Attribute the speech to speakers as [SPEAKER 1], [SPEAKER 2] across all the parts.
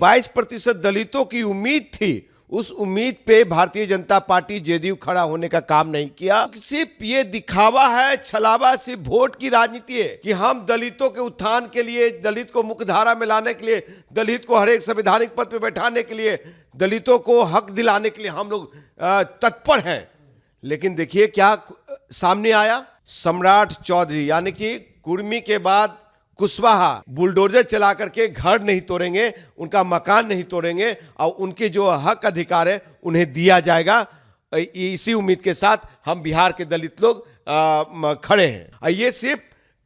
[SPEAKER 1] 22% दलितों की उम्मीद थी, उस उम्मीद पे भारतीय जनता पार्टी जेडीयू खड़ा होने का काम नहीं किया। सिर्फ ये दिखावा है, छलावा, सिर्फ वोट की राजनीति है कि हम दलितों के उत्थान के लिए, दलित को मुख्यधारा में लाने के लिए, दलित को हर एक संवैधानिक पद पे बैठाने के लिए, दलितों को हक दिलाने के लिए हम लोग तत्पर हैं। लेकिन देखिए क्या सामने आया। सम्राट चौधरी यानी कि कुर्मी के बाद कुशवाहा बुलडोजर चला करके घर नहीं तोड़ेंगे, उनका मकान नहीं तोड़ेंगे और उनके जो हक अधिकार है उन्हें दिया जाएगा। इसी उम्मीद के साथ हम बिहार के दलित लोग खड़े हैं। ये सिर्फ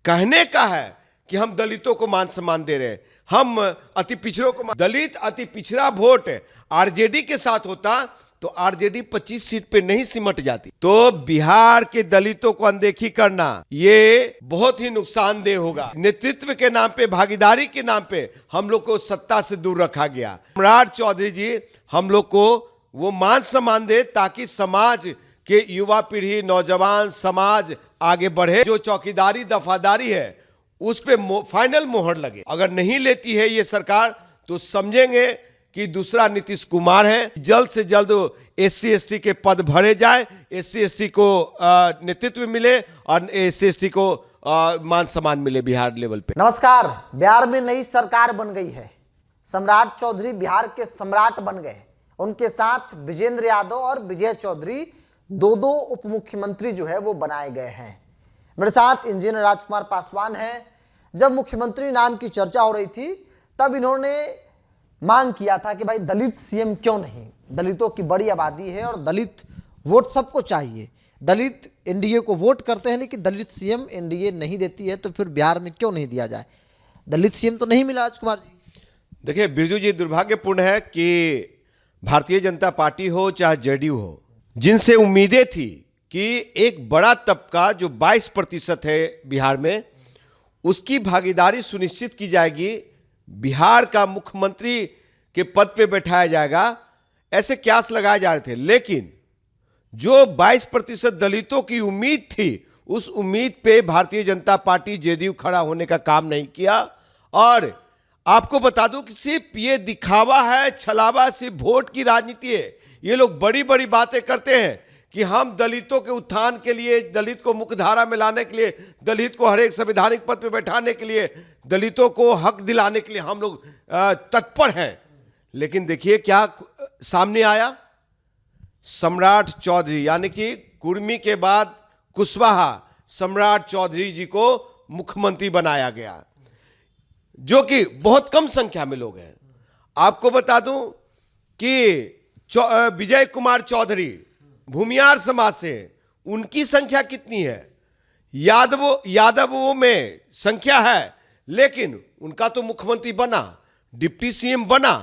[SPEAKER 1] कहने का है कि हम दलितों को मान सम्मान दे रहे हैं, हम अति पिछड़ों को। दलित अति पिछड़ा वोट आरजेडी के साथ होता तो आरजेडी 25 सीट पे नहीं सिमट जाती। तो बिहार के दलितों को अनदेखी करना ये बहुत ही नुकसानदेह होगा। नेतृत्व के नाम पे, भागीदारी के नाम पे हम लोग को सत्ता से दूर रखा गया। सम्राट चौधरी जी हम लोग को वो मान सम्मान दे ताकि समाज के युवा पीढ़ी, नौजवान समाज आगे बढ़े। जो चौकीदारी दफादारी है उस पे फाइनल मोहर लगे। अगर नहीं लेती है ये सरकार तो समझेंगे कि दूसरा नीतीश कुमार है। जल्द से जल्द एससी एसटी के पद भरे जाए, एससी एसटी को नेतृत्व मिले और एससी एसटी को मान सम्मान मिले बिहार लेवल पे।
[SPEAKER 2] नमस्कार। बिहार में नई सरकार बन गई है। सम्राट चौधरी बिहार के सम्राट बन गए। उनके साथ विजेंद्र यादव और विजय चौधरी दो उप मुख्यमंत्री जो है वो बनाए गए हैं। मेरे साथ इंजीनियर राजकुमार पासवान हैं। जब मुख्यमंत्री नाम की चर्चा हो रही थी तब इन्होंने मांग किया था कि भाई दलित सीएम क्यों नहीं, दलितों की बड़ी आबादी है और दलित वोट सबको चाहिए। दलित एनडीए को वोट करते हैं लेकिन दलित सीएम एनडीए नहीं देती है, तो फिर बिहार में क्यों नहीं दिया जाए। दलित सीएम तो नहीं मिला राजकुमार जी।
[SPEAKER 1] देखिए बिरजू जी, दुर्भाग्यपूर्ण है कि भारतीय जनता पार्टी हो चाहे जेडीयू हो, जिनसे उम्मीदें थी कि एक बड़ा तबका जो 22% है बिहार में, उसकी भागीदारी सुनिश्चित की जाएगी, बिहार का मुख्यमंत्री के पद पे बैठाया जाएगा, ऐसे क्यास लगाए जा रहे थे। लेकिन जो 22% दलितों की उम्मीद थी, उस उम्मीद पे भारतीय जनता पार्टी जेडीयू खड़ा होने का काम नहीं किया। और आपको बता दूं कि सिर्फ ये दिखावा है, छलावा, सिर्फ वोट की राजनीति है। ये लोग बड़ी बड़ी बातें करते हैं कि हम दलितों के उत्थान के लिए, दलित को मुख्यधारा में लाने के लिए, दलित को हर एक संवैधानिक पद पे बैठाने के लिए, दलितों को हक दिलाने के लिए हम लोग तत्पर हैं। लेकिन देखिए क्या सामने आया। सम्राट चौधरी यानी कि कुर्मी के बाद कुशवाहा सम्राट चौधरी जी को मुख्यमंत्री बनाया गया, जो कि बहुत कम संख्या में लोग हैं। आपको बता दूं कि विजय कुमार चौधरी भूमियार समाज से, उनकी संख्या कितनी है? यादवों में संख्या है, लेकिन उनका तो मुख्यमंत्री बना, डिप्टी सीएम बना,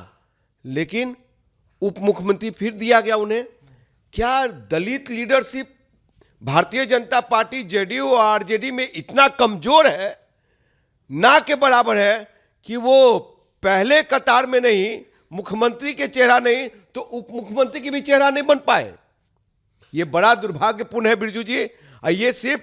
[SPEAKER 1] लेकिन उप मुख्यमंत्री फिर दिया गया उन्हें। क्या दलित leadership Bharatiya Janata party JDU और आरजेडी में इतना कमजोर है, ना के बराबर है कि वो पहले कतार में नहीं, मुख्यमंत्री के चेहरा नहीं तो उप मुख्यमंत्री की भी चेहरा नहीं बन पाए। ये बड़ा दुर्भाग्यपूर्ण है बिरजू जी। ये सिर्फ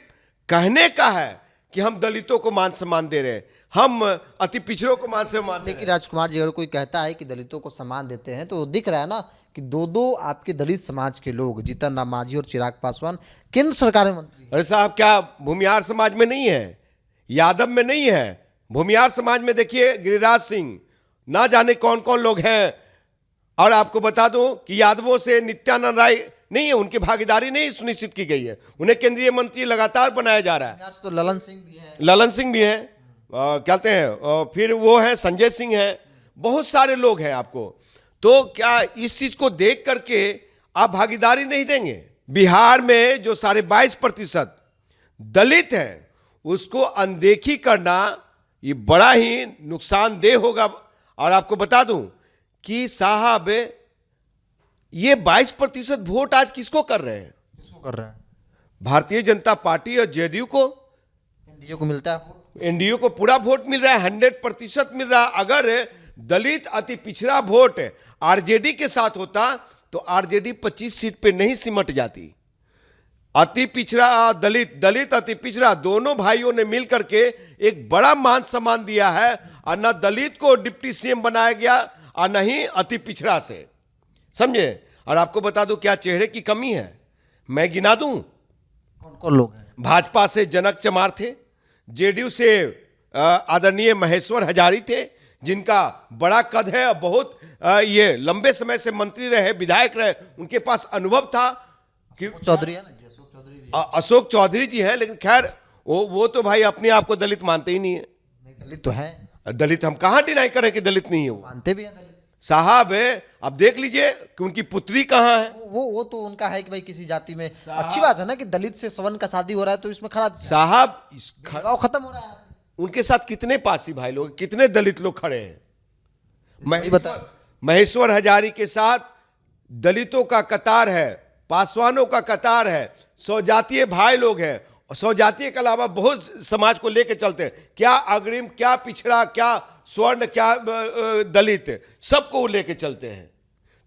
[SPEAKER 1] कहने का है कि हम दलितों को मान सम्मान दे रहे हैं, हम अति पिछड़ों को मान सम्मान।
[SPEAKER 2] लेकिन राजकुमार जी, अगर कोई कहता है कि दलितों को सम्मान देते हैं तो दिख रहा है ना कि दो आपके दलित समाज के लोग, जीतन राम मांझी और चिराग पासवान, केंद्र सरकार में मंत्री।
[SPEAKER 1] अरे साहब, क्या भूमियार समाज में नहीं है, यादव में नहीं है? भूमियार समाज में देखिए गिरिराज सिंह, ना जाने कौन कौन लोग हैं। और आपको बता दूं कि यादवों से नित्यानंद राय नहीं है, उनकी भागीदारी नहीं सुनिश्चित की गई है, उन्हें केंद्रीय मंत्री लगातार बनाया जा रहा है।
[SPEAKER 2] तो ललन सिंह भी है,
[SPEAKER 1] कहते हैं, फिर वो है संजय सिंह है, बहुत सारे लोग हैं आपको। तो क्या इस चीज को देख करके आप भागीदारी नहीं देंगे? बिहार में जो 22.5% दलित हैं उसको अनदेखी करना ये बड़ा ही नुकसानदेह होगा। और आपको बता दूं कि साहब ये 22% वोट आज किसको कर रहे हैं?
[SPEAKER 2] किसको कर रहे हैं?
[SPEAKER 1] भारतीय जनता पार्टी और जेडीयू को,
[SPEAKER 2] एनडीए को मिलता है।
[SPEAKER 1] एनडीए को पूरा वोट मिल रहा है, 100% मिल रहा है। अगर दलित अति पिछड़ा वोट आरजेडी के साथ होता तो आरजेडी 25 सीट पे नहीं सिमट जाती। अति पिछड़ा दलित अति पिछड़ा दोनों भाइयों ने मिलकर के एक बड़ा मान सम्मान दिया है। और न दलित को डिप्टी सीएम बनाया गया और न ही अति पिछड़ा से, समझे। और आपको बता दूं क्या चेहरे की कमी है, मैं गिना दूं।
[SPEAKER 2] कौन कौन लोग हैं?
[SPEAKER 1] भाजपा से जनक चमार थे, जेडीयू से आदरणीय महेश्वर हजारी थे, जिनका बड़ा कद है और बहुत ये लंबे समय से मंत्री रहे, विधायक रहे, उनके पास अनुभव था कि
[SPEAKER 2] चौधरी है ना जी, अशोक चौधरी भी है।
[SPEAKER 1] अशोक चौधरी जी हैं, लेकिन खैर वो तो भाई अपने आप को दलित मानते ही नहीं है।
[SPEAKER 2] नहीं, दलित तो है,
[SPEAKER 1] दलित हम कहां डिनाई करें कि दलित नहीं है वो
[SPEAKER 2] मानते भी हैं दलित।
[SPEAKER 1] साहब है। अब देख लीजिए कि उनकी पुत्री कहां है।
[SPEAKER 2] वो तो उनका है कि भाई किसी जाति में अच्छी बात है ना कि दलित से सवर्ण का शादी हो रहा है, तो इसमें खराब
[SPEAKER 1] साहब
[SPEAKER 2] भेदभाव खत्म हो रहा है।
[SPEAKER 1] उनके साथ कितने पासी भाई लोग, कितने दलित लोग खड़े हैं।
[SPEAKER 2] बता
[SPEAKER 1] महेश्वर हजारी के साथ दलितों का कतार है, पासवानों का कतार है, स्वजातीय भाई लोग हैं, और स्वजातीय के अलावा बहुत समाज को लेकर चलते हैं, क्या अग्रिम, क्या पिछड़ा, क्या स्वर्ण, क्या दलित, सबको लेकर चलते हैं।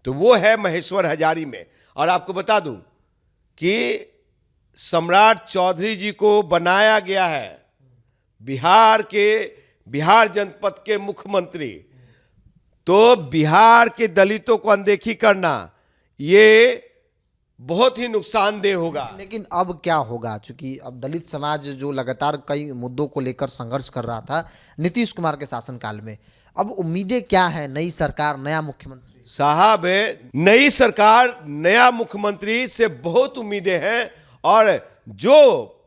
[SPEAKER 1] तो वो है महेश्वर हजारी में। और आपको बता दूं कि सम्राट चौधरी जी को बनाया गया है बिहार जनपद के मुख्यमंत्री। तो बिहार के दलितों को अनदेखी करना ये बहुत ही नुकसानदेह होगा।
[SPEAKER 2] लेकिन अब क्या होगा, चूंकि अब दलित समाज जो लगातार कई मुद्दों को लेकर संघर्ष कर रहा था नीतीश कुमार के शासनकाल में, अब उम्मीदें क्या है? नई सरकार, नया मुख्यमंत्री
[SPEAKER 1] साहब है, नई सरकार, नया मुख्यमंत्री से बहुत उम्मीदें हैं। और जो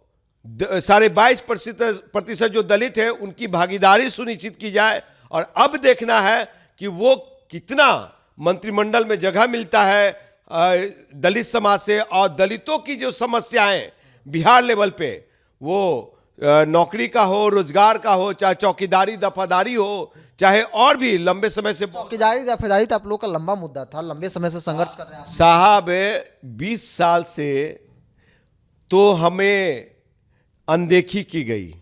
[SPEAKER 1] 22.5% जो दलित हैं उनकी भागीदारी सुनिश्चित की जाए। और अब देखना है कि वो कितना मंत्रिमंडल में जगह मिलता है दलित समाज से। और दलितों की जो समस्याएं बिहार लेवल पे, वो नौकरी का हो, रोजगार का हो, चाहे चौकीदारी दफादारी हो, चाहे और भी लंबे समय से
[SPEAKER 2] चौकीदारी दफेदारी तो आप लोग का लंबा मुद्दा था, लंबे समय से संघर्ष कर रहे हैं
[SPEAKER 1] साहब। 20 साल से तो हमें अनदेखी की गई,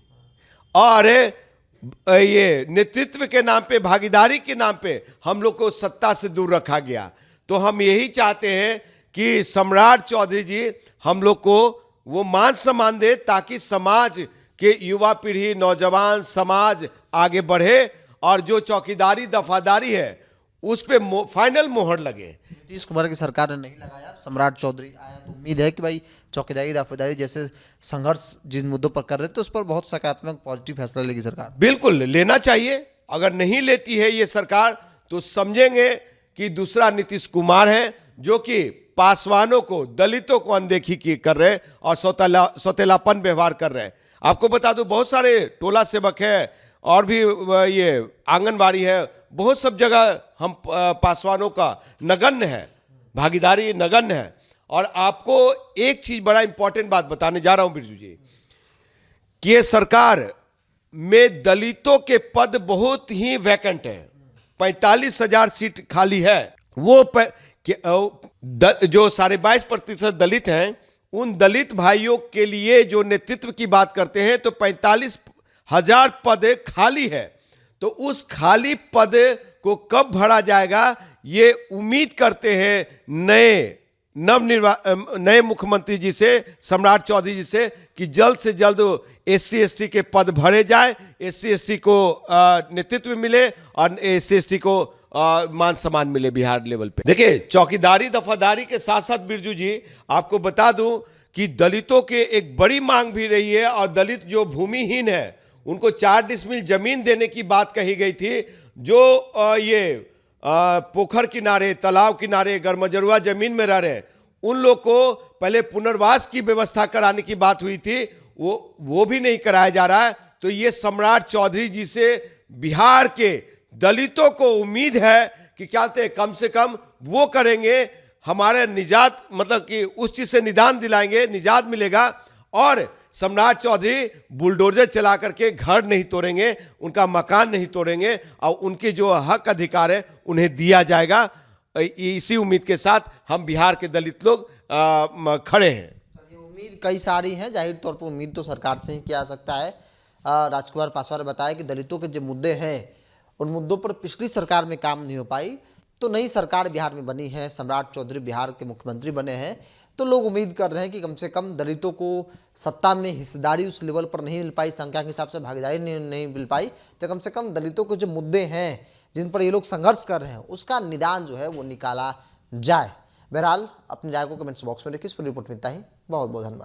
[SPEAKER 1] और ये नेतृत्व के नाम पे, भागीदारी के नाम पे हम लोग को सत्ता से दूर रखा गया। तो हम यही चाहते हैं कि सम्राट चौधरी जी हम लोग को वो मान सम्मान दे, ताकि समाज के युवा पीढ़ी, नौजवान समाज आगे बढ़े, और जो चौकीदारी दफादारी है उस पे फाइनल मोहर लगे।
[SPEAKER 2] नीतीश कुमार की सरकार ने नहीं लगाया, सम्राट चौधरी आया, तो उम्मीद है कि भाई चौकीदारी दफेदारी जैसे संघर्ष जिन मुद्दों पर कर रहे थे उस पर बहुत सकारात्मक पॉजिटिव फैसला लेगी सरकार।
[SPEAKER 1] बिल्कुल लेना चाहिए। अगर नहीं लेती है ये सरकार तो समझेंगे कि दूसरा नीतीश कुमार है, जो कि पासवानों को, दलितों को अनदेखी कर रहे हैं और सौतेलापन व्यवहार कर रहे हैं। आपको बता दूं बहुत सारे टोला सेवक है और भी ये आंगनबाड़ी है, बहुत सब जगह हम पासवानों का नगण्य है, भागीदारी नगण्य है। और आपको एक चीज बड़ा इंपॉर्टेंट बात बताने जा रहा हूं बिरजू जी, कि ये सरकार में दलितों के पद बहुत ही वैकेंट है। 45,000 सीट खाली है। वो जो 22.5% दलित हैं, उन दलित भाइयों के लिए जो नेतृत्व की बात करते हैं, तो 45,000 पद खाली है। तो उस खाली पद को कब भरा जाएगा, ये उम्मीद करते हैं नए मुख्यमंत्री जी से, सम्राट चौधरी जी से, कि जल्द से जल्द SC ST के पद भरे जाए, SC ST को नेतृत्व मिले और SC ST को मान सम्मान मिले बिहार लेवल पे। देखिए, चौकीदारी दफादारी के साथ साथ बिरजू जी आपको बता दूं कि दलितों के एक बड़ी मांग भी रही है, और दलित जो भूमिहीन है उनको 4 डिसमिल जमीन देने की बात कही गई थी। जो ये पोखर किनारे, तालाब किनारे, गरमजरुआ जमीन में रह रहे, उन लोग को पहले पुनर्वास की व्यवस्था कराने की बात हुई थी, वो भी नहीं कराया जा रहा है। तो ये सम्राट चौधरी जी से बिहार के दलितों को उम्मीद है कि क्या कहते हैं, कम से कम वो करेंगे, हमारे निजात, मतलब कि उस चीज से निदान दिलाएंगे, निजात मिलेगा। और सम्राट चौधरी बुलडोजर चला करके घर नहीं तोड़ेंगे, उनका मकान नहीं तोड़ेंगे, और उनके जो हक अधिकार है उन्हें दिया जाएगा। इसी उम्मीद के साथ हम बिहार के दलित लोग खड़े हैं।
[SPEAKER 2] उम्मीद कई सारी हैं, जाहिर तौर पर उम्मीद तो सरकार से ही किया जा सकता है। राजकुमार पासवान ने बताया कि दलितों के जो मुद्दे हैं उन मुद्दों पर पिछली सरकार में काम नहीं हो पाई, तो नई सरकार बिहार में बनी है, सम्राट चौधरी बिहार के मुख्यमंत्री बने हैं, तो लोग उम्मीद कर रहे हैं कि कम से कम दलितों को सत्ता में हिस्सेदारी उस लेवल पर नहीं मिल पाई, संख्या के हिसाब से भागीदारी नहीं मिल पाई, तो कम से कम दलितों के जो मुद्दे हैं जिन पर ये लोग संघर्ष कर रहे हैं उसका निदान जो है वो निकाला जाए। बहरहाल अपनी राय को कमेंट्स बॉक्स में लिखिए। इस पर रिपोर्ट मिलता ही बहुत बहुत धन्यवाद।